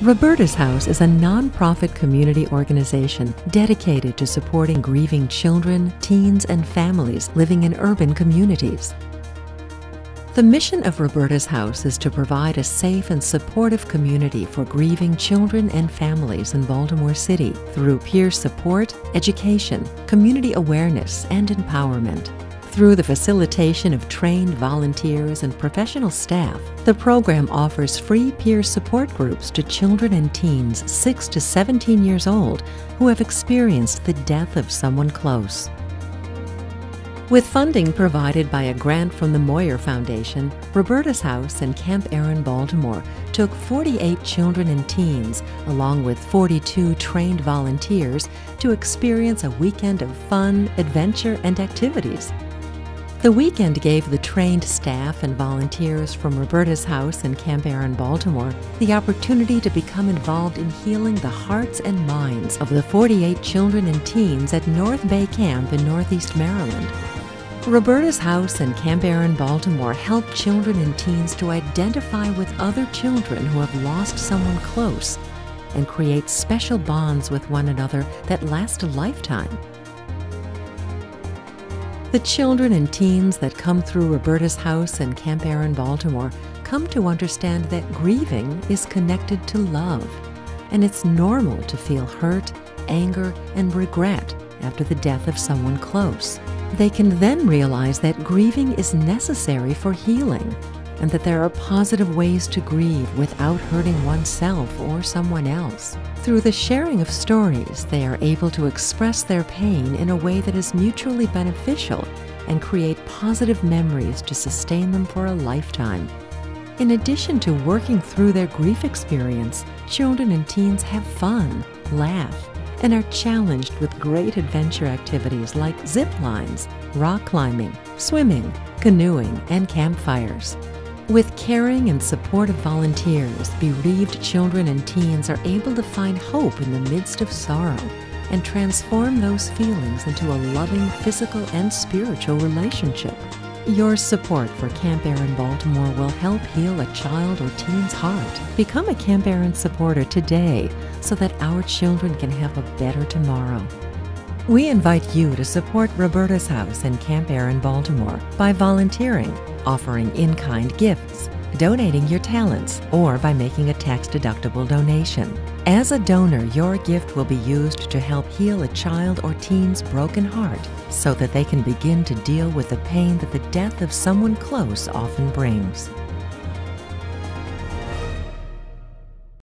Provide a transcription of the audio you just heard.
Roberta's House is a nonprofit community organization dedicated to supporting grieving children, teens, and families living in urban communities. The mission of Roberta's House is to provide a safe and supportive community for grieving children and families in Baltimore City through peer support, education, community awareness, and empowerment. Through the facilitation of trained volunteers and professional staff, the program offers free peer support groups to children and teens 6 to 17 years old who have experienced the death of someone close. With funding provided by a grant from the Moyer Foundation, Roberta's House and Camp Aaron Baltimore took 48 children and teens, along with 42 trained volunteers, to experience a weekend of fun, adventure, and activities. The weekend gave the trained staff and volunteers from Roberta's House and Camp Aaron Baltimore the opportunity to become involved in healing the hearts and minds of the 48 children and teens at North Bay Camp in Northeast Maryland. Roberta's House and Camp Aaron Baltimore help children and teens to identify with other children who have lost someone close and create special bonds with one another that last a lifetime. The children and teens that come through Roberta's House and Camp Aaron Baltimore come to understand that grieving is connected to love, and it's normal to feel hurt, anger, and regret after the death of someone close. They can then realize that grieving is necessary for healing, and that there are positive ways to grieve without hurting oneself or someone else. Through the sharing of stories, they are able to express their pain in a way that is mutually beneficial and create positive memories to sustain them for a lifetime. In addition to working through their grief experience, children and teens have fun, laugh, and are challenged with great adventure activities like zip lines, rock climbing, swimming, canoeing, and campfires. With caring and supportive volunteers, bereaved children and teens are able to find hope in the midst of sorrow and transform those feelings into a loving physical and spiritual relationship. Your support for Camp Aaron Baltimore will help heal a child or teen's heart. Become a Camp Aaron supporter today so that our children can have a better tomorrow. We invite you to support Roberta's House and Camp Aaron Baltimore by volunteering, offering in-kind gifts, donating your talents, or by making a tax-deductible donation. As a donor, your gift will be used to help heal a child or teen's broken heart so that they can begin to deal with the pain that the death of someone close often brings.